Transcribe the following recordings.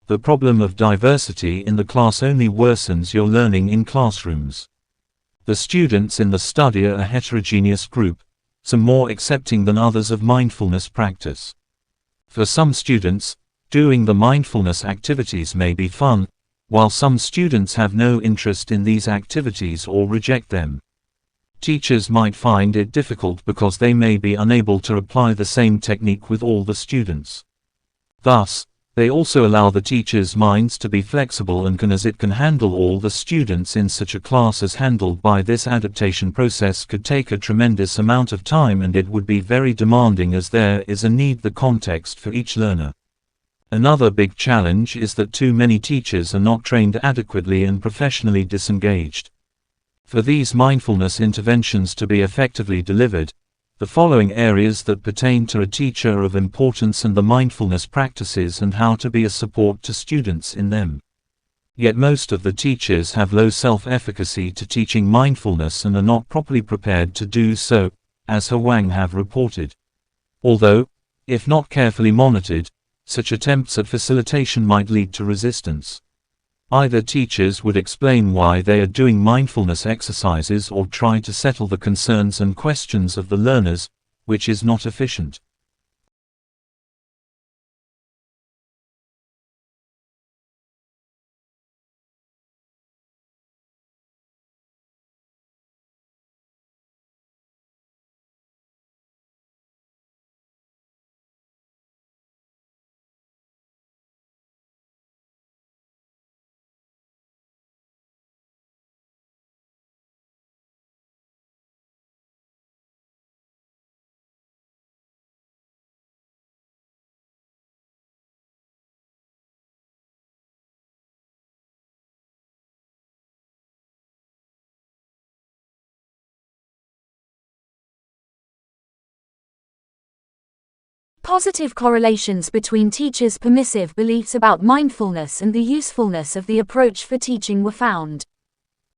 The problem of diversity in the class only worsens your learning in classrooms. The students in the study are a heterogeneous group, some more accepting than others of mindfulness practice. For some students, doing the mindfulness activities may be fun, while some students have no interest in these activities or reject them. Teachers might find it difficult because they may be unable to apply the same technique with all the students. Thus, they also allow the teachers' minds to be flexible and as it can handle all the students in such a class as handled by this adaptation process could take a tremendous amount of time, and it would be very demanding as there is a need the context for each learner. Another big challenge is that too many teachers are not trained adequately and professionally disengaged. For these mindfulness interventions to be effectively delivered, the following areas that pertain to a teacher are of importance, and the mindfulness practices and how to be a support to students in them. Yet most of the teachers have low self-efficacy to teaching mindfulness and are not properly prepared to do so, as Huang have reported. Although, if not carefully monitored, such attempts at facilitation might lead to resistance. Either teachers would explain why they are doing mindfulness exercises or try to settle the concerns and questions of the learners, which is not efficient. Positive correlations between teachers' permissive beliefs about mindfulness and the usefulness of the approach for teaching were found.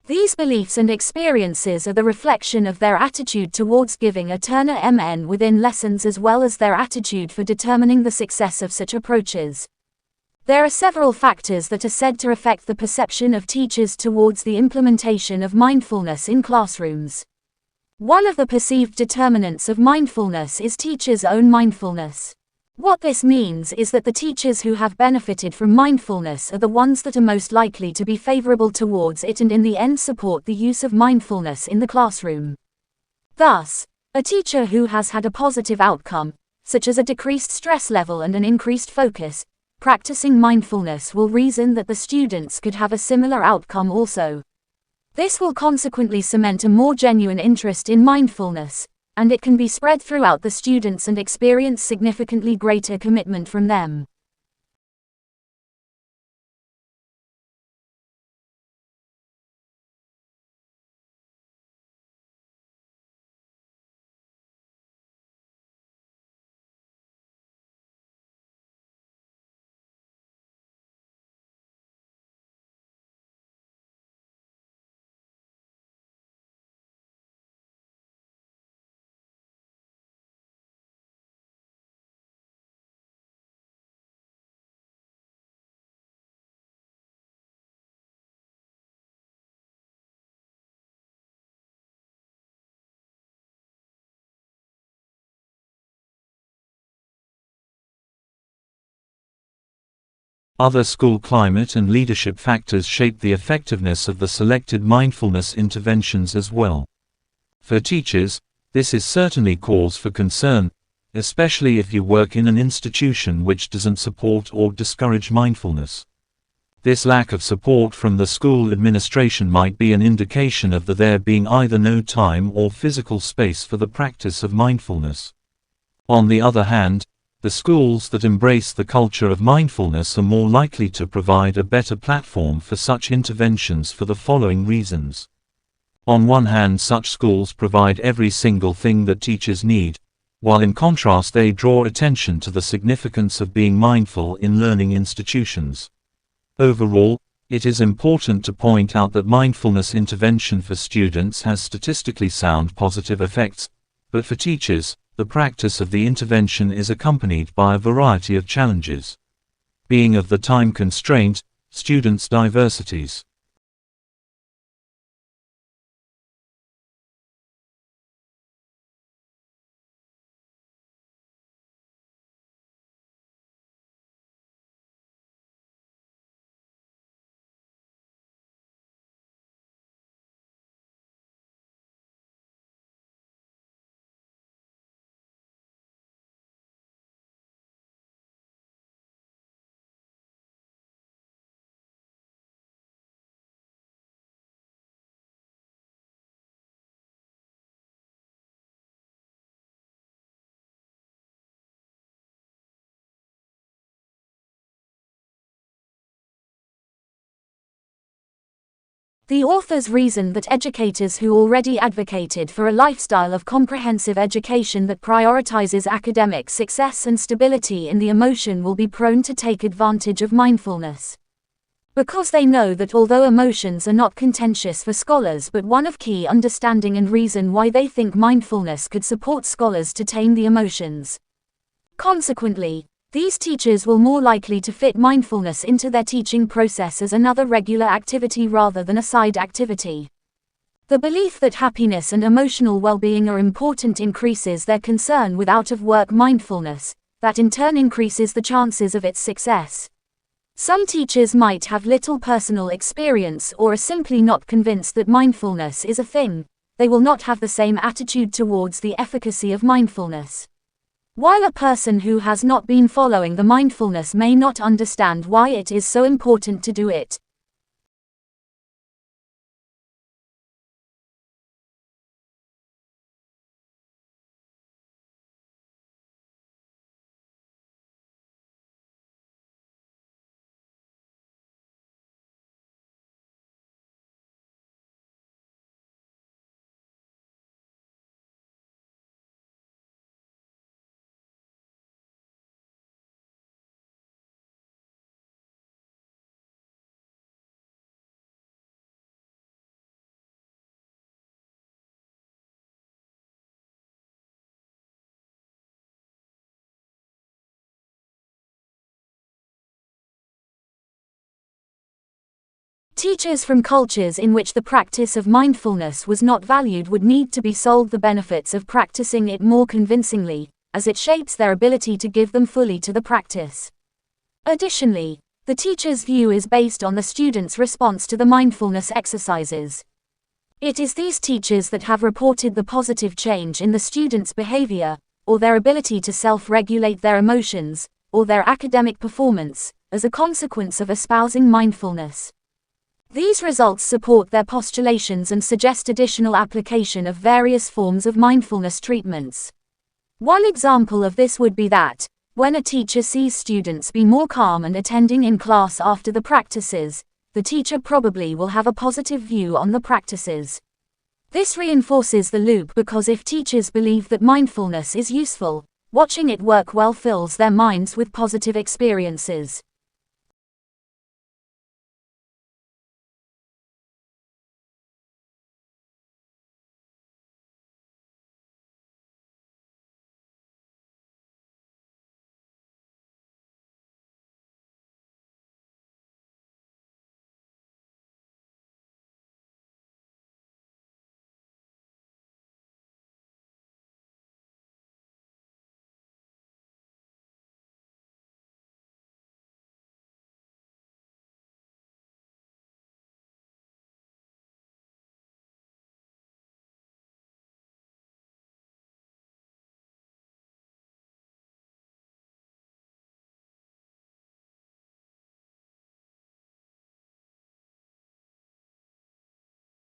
These beliefs and experiences are the reflection of their attitude towards giving a Turner MN within lessons, as well as their attitude for determining the success of such approaches. There are several factors that are said to affect the perception of teachers towards the implementation of mindfulness in classrooms. One of the perceived determinants of mindfulness is teachers' own mindfulness. What this means is that the teachers who have benefited from mindfulness are the ones that are most likely to be favorable towards it and in the end support the use of mindfulness in the classroom. Thus, a teacher who has had a positive outcome, such as a decreased stress level and an increased focus, practicing mindfulness will reason that the students could have a similar outcome also. This will consequently cement a more genuine interest in mindfulness, and it can be spread throughout the students and experience significantly greater commitment from them. Other school climate and leadership factors shape the effectiveness of the selected mindfulness interventions as well. For teachers, this is certainly cause for concern, especially if you work in an institution which doesn't support or discourage mindfulness. This lack of support from the school administration might be an indication of there being either no time or physical space for the practice of mindfulness. On the other hand, the schools that embrace the culture of mindfulness are more likely to provide a better platform for such interventions for the following reasons. On one hand, such schools provide every single thing that teachers need, while in contrast they draw attention to the significance of being mindful in learning institutions. Overall, It is important to point out that mindfulness intervention for students has statistically sound positive effects, but for teachers, the practice of the intervention is accompanied by a variety of challenges. Being of the time constraint, students' diversities. The authors reason that educators who already advocated for a lifestyle of comprehensive education that prioritizes academic success and stability in the emotion will be prone to take advantage of mindfulness. Because they know that although emotions are not contentious for scholars but one of key understanding and reason why they think mindfulness could support scholars to tame the emotions. Consequently, these teachers will more likely to fit mindfulness into their teaching process as another regular activity rather than a side activity. The belief that happiness and emotional well-being are important increases their concern with out-of-work mindfulness, that in turn increases the chances of its success. Some teachers might have little personal experience or are simply not convinced that mindfulness is a thing. They will not have the same attitude towards the efficacy of mindfulness. While a person who has not been following the mindfulness may not understand why it is so important to do it. Teachers from cultures in which the practice of mindfulness was not valued would need to be sold the benefits of practicing it more convincingly, as it shapes their ability to give them fully to the practice. Additionally, the teacher's view is based on the student's response to the mindfulness exercises. It is these teachers that have reported the positive change in the student's behavior, or their ability to self-regulate their emotions, or their academic performance, as a consequence of espousing mindfulness. These results support their postulations and suggest additional application of various forms of mindfulness treatments. One example of this would be that, when a teacher sees students be more calm and attending in class after the practices, the teacher probably will have a positive view on the practices. This reinforces the loop because if teachers believe that mindfulness is useful, watching it work well fills their minds with positive experiences.